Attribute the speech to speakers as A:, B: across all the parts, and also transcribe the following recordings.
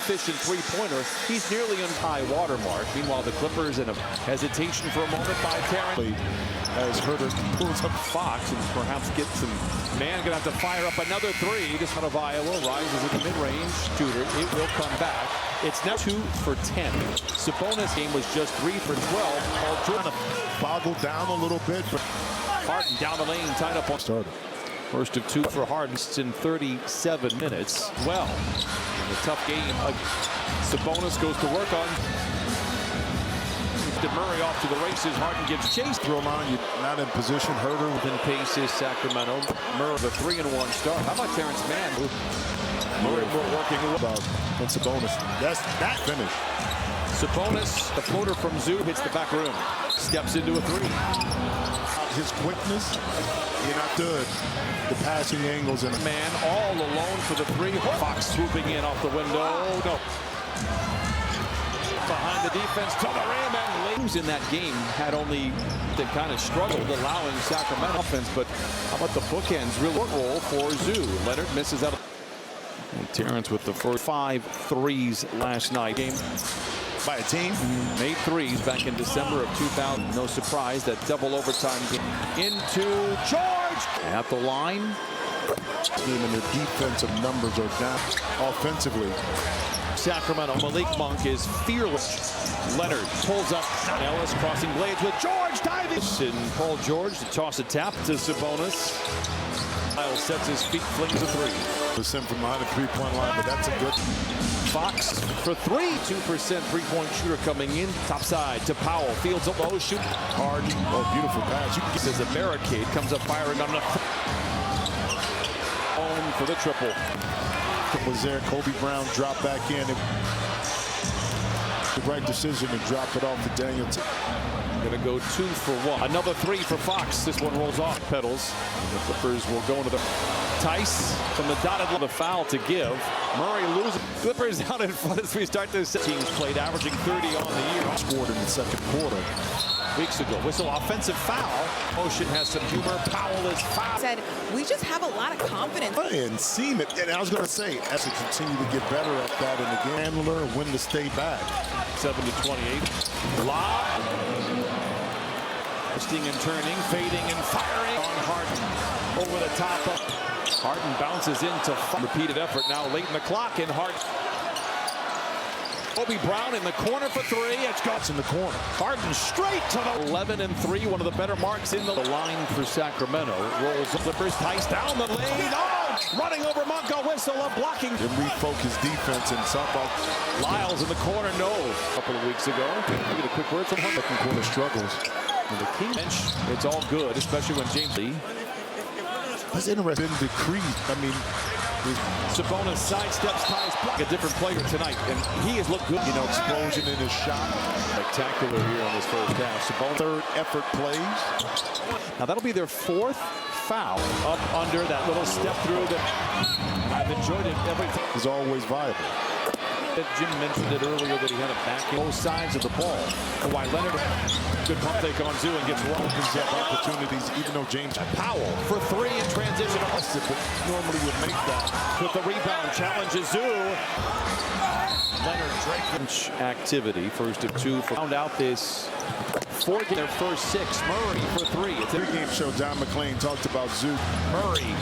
A: efficient three-pointer. He's nearly on high water mark. Meanwhile, the Clippers in a hesitation for a moment by Terrence.
B: As Herter pulls up
A: Fox and perhaps get some man. Gonna have to fire up another three. This out of Iowa rises in the mid-range shooter. It will come back. It's now 2 for 10. Sabonis' game was just 3 for 12. Paul George
B: boggled down a little bit, but
A: Harden down the lane, tied up on
B: started.
A: First of 2 for Harden in 37 minutes. Well, in a tough game, Sabonis goes to work on. Murray off to the races. Harden gives chase.
B: Throw him on. You're not in position. Herter
A: within paces. Sacramento. Murray the 3-1 start. How about Terrence Mann? Murray working about
B: Sabonis. That's that finish.
A: Sabonis, the floater from Zoo, hits the back rim. Steps into a 3.
B: His quickness, you're not good. The passing angles and
A: man all alone for the 3. Fox swooping in off the window. Oh, no. Behind the defense to the rim, and Lings in that game had only they kind of struggled allowing Sacramento offense, but how about the bookends real roll for Zoo? Leonard misses out. And Terrence with the first 5 threes last night. Game
B: by a team
A: made 3s back in December of 2000. No surprise that double overtime game into George at the line.
B: Team and their defensive numbers are down offensively.
A: Sacramento, Malik Monk is fearless. Leonard pulls up. Ellis crossing blades with George diving. And Paul George to toss a tap to Sabonis. Miles sets his feet, flings a 3.
B: Sent from behind the three-point line, but that's a good.
A: Fox for 3. 2% three-point shooter coming in. Top side to Powell. Fields a low shoot. Harden.
B: Oh, beautiful pass.
A: This is a barricade. Comes up firing on the home for the triple.
B: Was there. Kobe Brown dropped back in. The right decision to drop it off to Daniels.
A: Gonna go 2 for 1. Another 3 for Fox. This one rolls off pedals. And the Clippers will go into the Tice from the dotted line. The foul to give. Murray loses. Clippers out in front as we start this. Teams played averaging 30 on the year.
B: Scored in the second quarter.
A: Weeks ago. Whistle offensive foul. Ocean has some humor. Powell is fouled.
C: Said we just have a lot of confidence.
B: And seam it. And I was going to say, as we continue to get better at that in the game, handler when to stay back.
A: 7-28. Lob. Twisting and turning, fading and firing on Harden. Over the top of Harden bounces into repeated effort now late in the clock, and Harden. Kobe Brown in the corner for 3. It's got
B: in the corner.
A: Harden straight to the 11-3. One of the better marks in the line for Sacramento. Rolls the Clippers. Tice down the lane. Oh, running over Monko. Whistle up blocking.
B: And refocus defense and softball.
A: Lyles in the corner. No. A couple of weeks ago. Look at a quick word from Harden.
B: Second quarter struggles.
A: And the King bench. It's all good, especially when James Lee.
B: That's interesting. Decreased. I mean.
A: Sabonis sidesteps, ties block. A different player tonight, and he has looked good.
B: You know, explosion in his shot.
A: Spectacular here in this first half. Sabonis.
B: Third effort plays.
A: Now that'll be their 4th foul. Up under that little step through that I've enjoyed it. Everything
B: is always viable.
A: Jim mentioned it earlier that he had a back in both sides of the ball. Kawhi Leonard, good pump take on Zoo and gets one.
B: Opens up opportunities, even though James
A: Powell for 3 in transition.
B: Normally would make that.
A: With the rebound, challenges Zoo. Leonard Drake activity, first of 2. Found out this 4 their first 6. Murray for 3. It's a
B: pregame show. Don McClain talked about Zoo.
A: Murray on a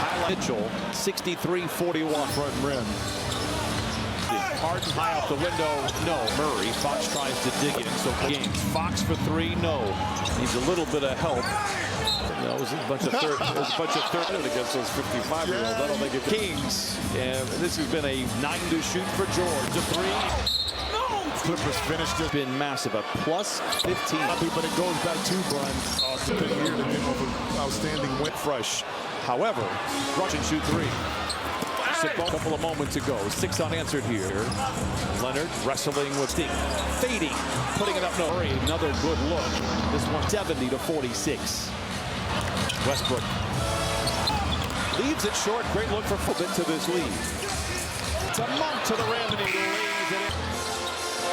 A: highlight. Mitchell, 63-41
B: front rim.
A: Harden high off the window. No. Murray. Fox tries to dig in. So games. Fox for 3. No. Needs a little bit of help. No, it was a bunch of third. It was a bunch of third against those 55-year-olds. I don't think it Kings. And this has been a 9 to shoot for George. A 3.
B: Clippers finished it.
A: Been massive. A plus 15.
B: But it goes back to Brian. Been here to give him an outstanding win.
A: Fresh. However, rush and shoot 3. A couple of moments ago. 6 unanswered here. Leonard wrestling with Sting. Fading. Putting it up. No. Murray, another good look. This one 70-46. Westbrook leaves it short. Great look for Fulton to this lead. It's a Monk to the rim and he lays it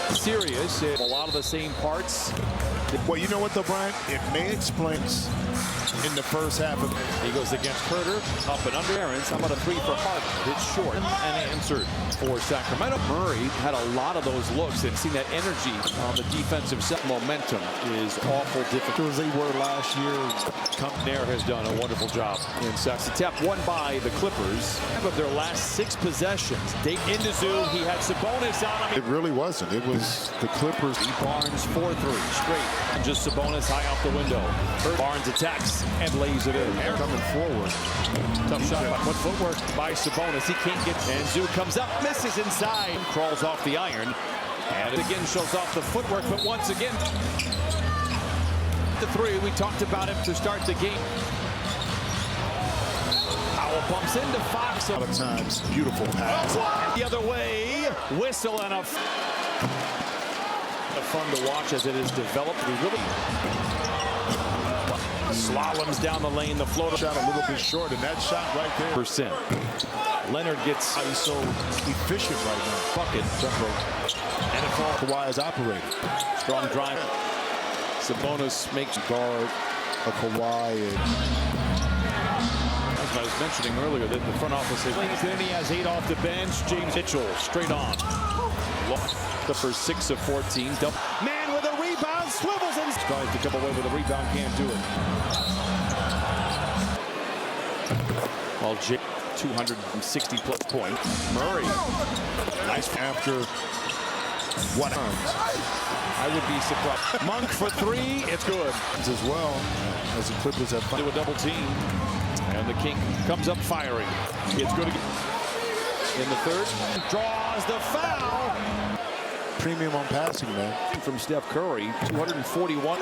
A: in. Serious. A lot of the same parts.
B: Well, you know what though, Brian? It may explain. in the first half of
A: He goes against Herter, up and under. Aaron's. How about a three for Hart? It's short and answered for Sacramento. Murray had a lot of those looks and seen that energy on the defensive set. Momentum is awful difficult
B: as they were last year.
A: Nair has done a wonderful job in Sacramento. Tap won by the Clippers. Of their last 6 possessions, Dave Indizoo, he had Sabonis on him.
B: It really wasn't. It was the Clippers.
A: Barnes 4-3 straight. And just Sabonis high out the window. Barnes attacks and lays it in.
B: They're coming forward.
A: Tough shot by footwork by Sabonis. He can't get. And Zoo comes up, misses inside, crawls off the iron, and it again shows off the footwork. But once again, the 3 we talked about him to start the game. Powell bumps into Fox.
B: A lot of times, beautiful pass.
A: The other way, whistle and a fun to watch as it is developed. He really slaloms down the lane. The floater
B: Shot a little bit short, and that shot right there.
A: percent. Leonard gets
B: He's so efficient right now.
A: bucket. And it falls.
B: Kawhi is operating.
A: Strong drive. Sabonis makes
B: Guard a Kawhi.
A: As I was mentioning earlier, that the front office is then he has 8 off the bench. James Mitchell straight on. Clippers 6 of 14. Man with a rebound, swivels and tries to come away with a rebound, can't do it. Well, 260 plus points. Murray.
B: Nice after what
A: I would be surprised. Monk for 3. It's good.
B: as well as the Clippers have
A: Do a double team. And the King comes up firing. It's good again. In the third. Draws the foul.
B: premium on passing, man.
A: From Steph Curry. 241.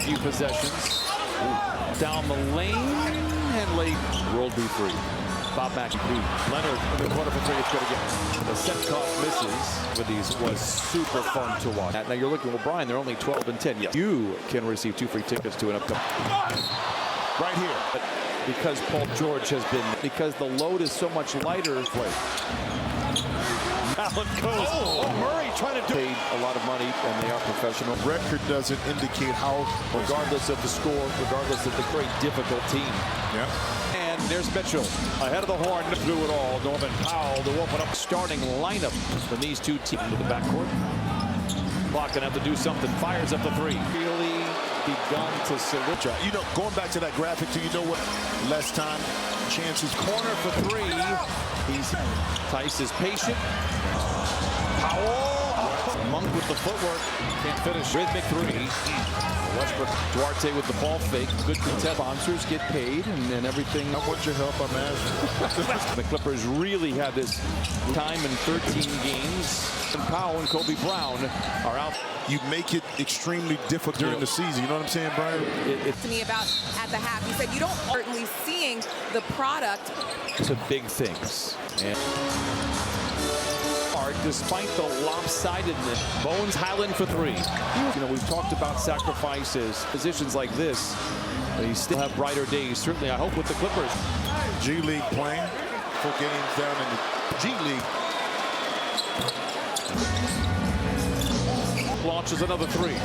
A: Few possessions. Down the lane. And late. World be free. Bob back. Leonard in the corner for 3. It's good again. The set cost misses. With these was super fun to watch. Now you're looking, well, Brian, they're only 12 and 10. Yes. You can receive 2 free tickets to an upcoming.
B: Right here.
A: But because Paul George has been, because the load is so much lighter. Allen goes. Oh, Murray trying to do a lot of money, and they are professional.
B: Record doesn't indicate how,
A: Regardless of the score, regardless of the great difficult team.
B: yeah.
A: And there's Mitchell ahead of the horn through it all. Norman Powell to open up starting lineup from these two teams to the backcourt. Clock gonna have to do something. Fires up the 3. Really begun to salute.
B: You know, going back to that graphic, too, you know what? Less time, chances.
A: Corner for 3. Tice is patient. Powell. Monk with the footwork. Can't finish. Rhythmic 3. Westbrook. Duarte with the ball fake. Good contest. Sponsors get paid and everything.
B: I want your help, I'm asking.
A: The Clippers really have this time in 13 games. And Powell and Kobe Brown are out.
B: You make it extremely difficult during the season. You know what I'm saying, Brian?
C: To me about at the half, he said you don't certainly seeing the product.
A: To big things. And despite the lopsidedness, Bones Highland for 3. You know, we've talked about sacrifices, positions like this. They still have brighter days. Certainly, I hope with the Clippers.
B: G League playing. 4 games down in the G League.
A: Launches another 3.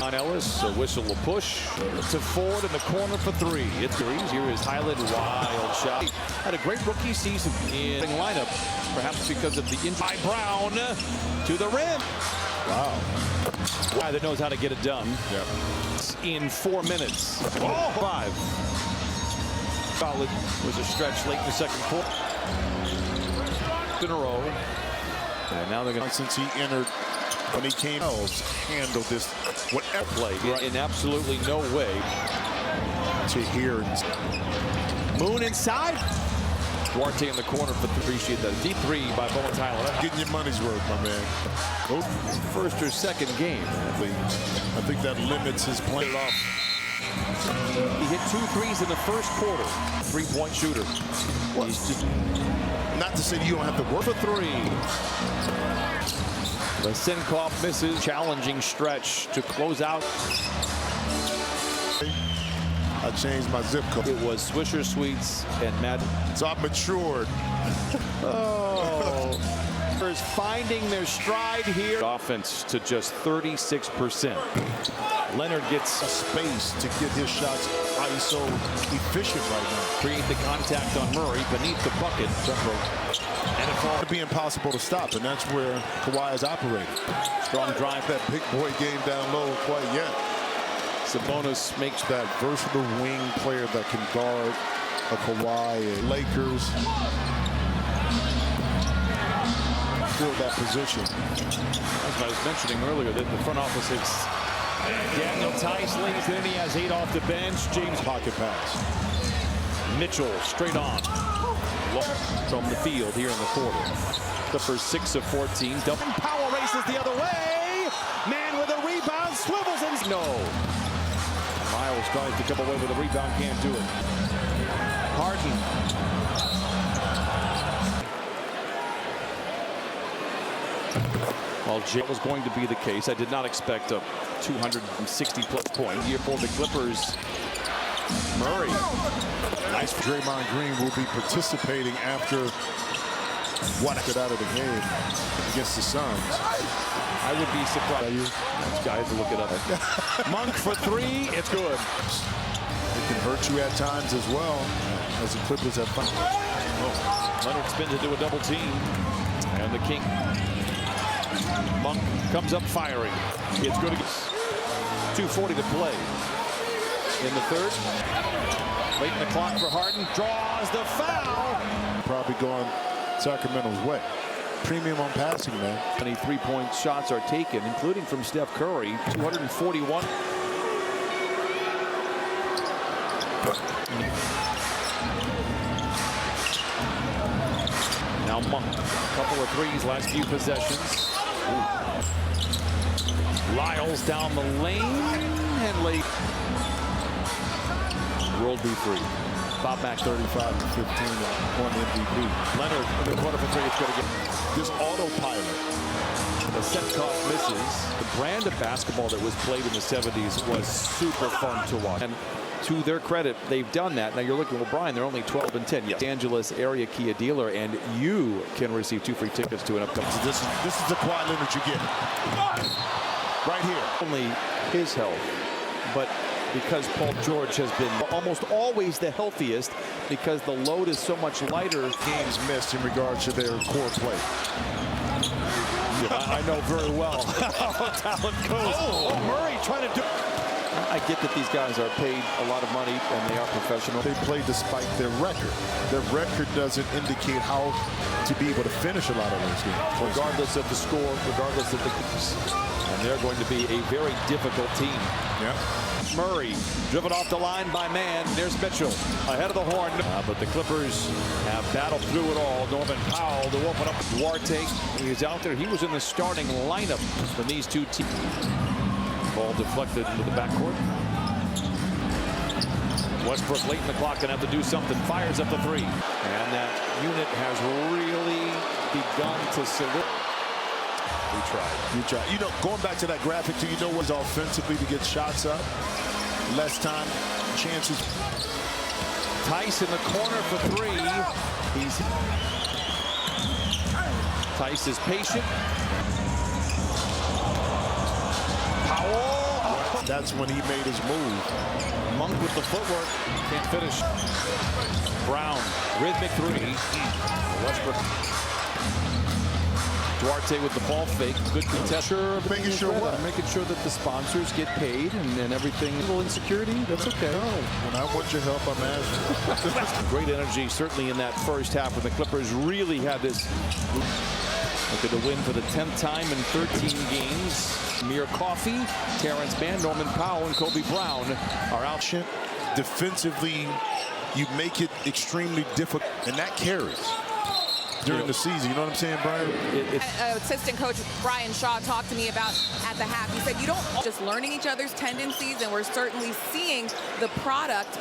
A: On Ellis, a whistle will push to Ford in the corner for 3. It's 3. Here is Highland, wild shot. Had a great rookie season in lineup, perhaps because of the injury. By Brown to the rim.
B: Wow.
A: Guy that knows how to get it done.
B: Yep.
A: In 4 minutes. Oh, 5. Solid was a stretch late in the second quarter. In a row. And now they're going to.
B: Since he entered, when he came, handle this whatever
A: play in absolutely no way.
B: To hear.
A: Moon inside. Duarte in the corner, but appreciate that. Deep 3 by Bones Highland.
B: Getting your money's worth, my man. Oh.
A: First or second game.
B: I think that limits his play off.
A: He hit 2 threes in the first quarter. 3-point shooter. He's just
B: not to say you don't have to work
A: for 3. The Sinkoff misses. Challenging stretch to close out.
B: I changed my zip code.
A: It was Swisher Sweets and Matt.
B: So I've matured.
A: Oh. Is finding their stride here. Offense to just 36%. Leonard gets
B: a space to get his shots ISO efficient right now.
A: Create the contact on Murray beneath the bucket. And it falls.
B: It'd be impossible to stop, and that's where Kawhi is operating.
A: Strong drive.
B: That big boy game down low quite yet.
A: Sabonis makes
B: that versatile wing player that can guard a Kawhi and Lakers. For that position.
A: As I was mentioning earlier, that the front office is Daniel Tice leads in. He has 8 off the bench. James
B: pocket pass.
A: Mitchell straight on. From the field here in the quarter. Clippers 6 of 14. Powell races the other way. Man with a rebound, swivels and no. Miles tries to come away with a rebound, can't do it. Harden. Well, Jay was going to be the case. I did not expect a 260-plus point year for the Clippers. Murray.
B: Nice. Draymond Green will be participating after what I got out of the game against the Suns.
A: I would be surprised. I had to look it up. Monk for 3. It's good.
B: It can hurt you at times as well, as the Clippers have fun.
A: Oh, Leonard spins into a double team. And the King. Monk comes up firing. It's good. 2:40 to play in the third. Late in the clock for Harden. Draws the foul.
B: Probably going Sacramento's way. Premium on passing, man.
A: 23-point shots are taken, including from Steph Curry. 241. Now Monk. A couple of threes last few possessions. Lyles down the lane and late. World be free.
B: Bob back 35 to 15 on MVP.
A: Leonard in the corner for 3. It's going to get
B: this autopilot.
A: The set-off misses. The brand of basketball that was played in the 70s was super fun to watch. And to their credit, they've done that. Now you're looking, well, Brian, they're only 12 and 10. Yes. Angeles area Kia dealer, and you can receive 2 free tickets to an upcoming.
B: So this is the Kawhi Leonard you get. Right here.
A: Only his health, but because Paul George has been almost always the healthiest because the load is so much lighter.
B: Games missed in regards to their core play.
A: Yeah, I know very well how talent goes. Oh, Murray trying to do. I get that these guys are paid a lot of money and they are professional.
B: They play despite their record. Their record doesn't indicate how to be able to finish a lot of those games.
A: Regardless of the score, regardless of the games. And they're going to be a very difficult team.
B: Yeah.
A: Murray driven off the line by man. There's Mitchell ahead of the horn. But the Clippers have battled through it all. Norman Powell to open up. Duarte, he's out there. He was in the starting lineup for these two teams. Ball deflected into the backcourt. Westbrook late in the clock gonna have to do something. Fires up the 3. And that unit has really begun to salute. We tried.
B: You know, going back to that graphic, do you know what's offensively to get shots up? Less time, chances.
A: Tice in the corner for 3. Tice is patient. Powell.
B: That's when he made his move.
A: Monk with the footwork. Can't finish. Brown. Rhythmic 3. Westbrook. Duarte with the ball fake. Good contest.
B: Making sure what?
A: Making sure that the sponsors get paid and everything. A little insecurity. That's okay.
B: No, when I want your help, I'm asking.
A: Great energy, certainly in that first half, when the Clippers really had this. Look at the win for the 10th time in 13 games. Amir Coffey, Terrence Mann, Norman Powell, and Kobe Brown are out.
B: Defensively, you make it extremely difficult, and that carries during the season. You know what I'm saying, Brian?
C: Assistant coach Brian Shaw talked to me about at the half. He said, you don't just learning each other's tendencies, and we're certainly seeing the product.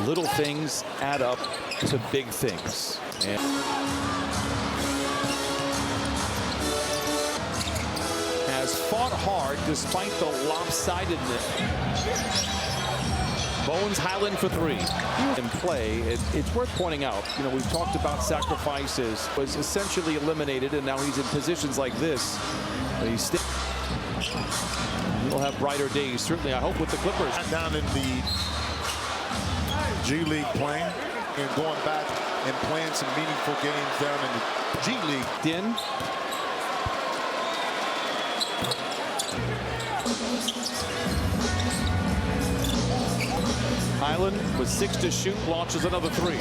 A: Little things add up to big things. And has fought hard despite the lopsidedness. Bones Highland for three. In play, it's worth pointing out, we've talked about sacrifices, was essentially eliminated, and now he's in positions like this. He'll have brighter days, certainly, I hope, with the Clippers.
B: Down in the G League playing and going back and playing some meaningful games down in the G League.
A: Din. Highland with 6 to shoot, launches another 3.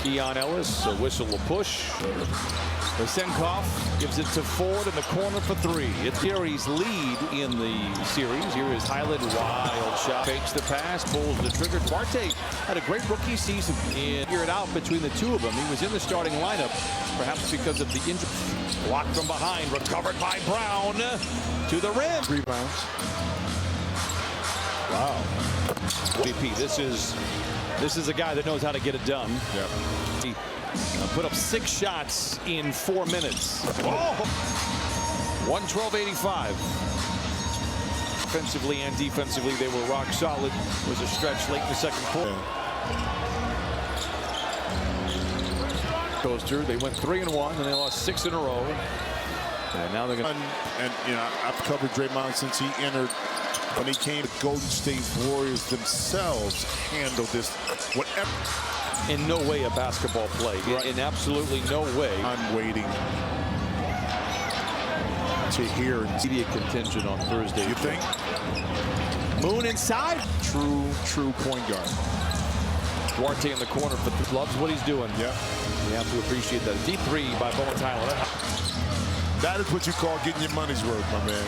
A: Keon Ellis, a whistle, a push. Senkoff gives it to Ford in the corner for 3. It's Gary's lead in the series. Here is Highland, wild shot. Fakes the pass, pulls the trigger. Duarte had a great rookie season. And figured it out between the two of them. He was in the starting lineup, perhaps because of the injury. Blocked from behind, recovered by Brown to the rim.
B: Rebounds.
A: Wow. DP, this is a guy that knows how to get it done.
B: Yep.
A: He put up 6 shots in 4 minutes. Oh! 112-85. Offensively and defensively, they were rock solid. It was a stretch late in the second quarter. Coaster, they went 3-1, and they lost 6 in a row. And now they're going to.
B: And I've covered Draymond since he entered. When he came, the Golden State Warriors themselves handled this. Whatever.
A: In no way a basketball play. Right. In absolutely no way.
B: I'm waiting to hear
A: Media contingent on Thursday.
B: You think?
A: Moon inside.
B: True point guard.
A: Duarte in the corner, but loves what he's doing.
B: Yeah.
A: You have to appreciate that. Deep 3 by Bowen Tyler.
B: That is what you call getting your money's worth, my man.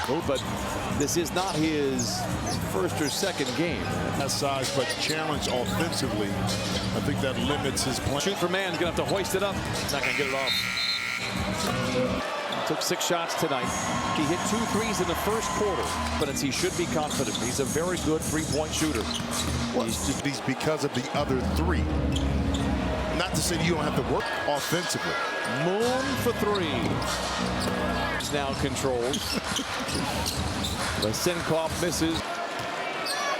A: Oh, but this is not his first or second game.
B: Has size, but challenge offensively. I think that limits his play.
A: Shoot for man's gonna have to hoist it up. He's not gonna get it off. Took 6 shots tonight. He hit 2 threes in the first quarter, but he should be confident. He's a very good 3-point shooter.
B: Well, he's because of the other 3. Not to say you don't have to work offensively.
A: Moon for 3. He's now controlled. The Senkoff misses.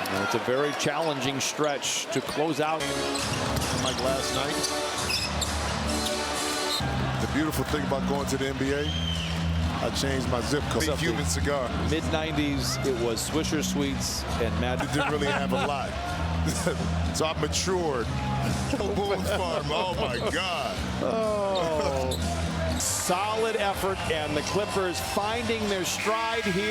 A: And it's a very challenging stretch to close out.
B: Like last night. The beautiful thing about going to the NBA, I changed my zip code. Big Cuban cigar.
A: Mid-90s, it was Swisher Sweets and Mad.
B: It didn't really have a lot. So I've matured. Bulls Farm, oh my God.
A: Oh, solid effort, and the Clippers finding their stride here.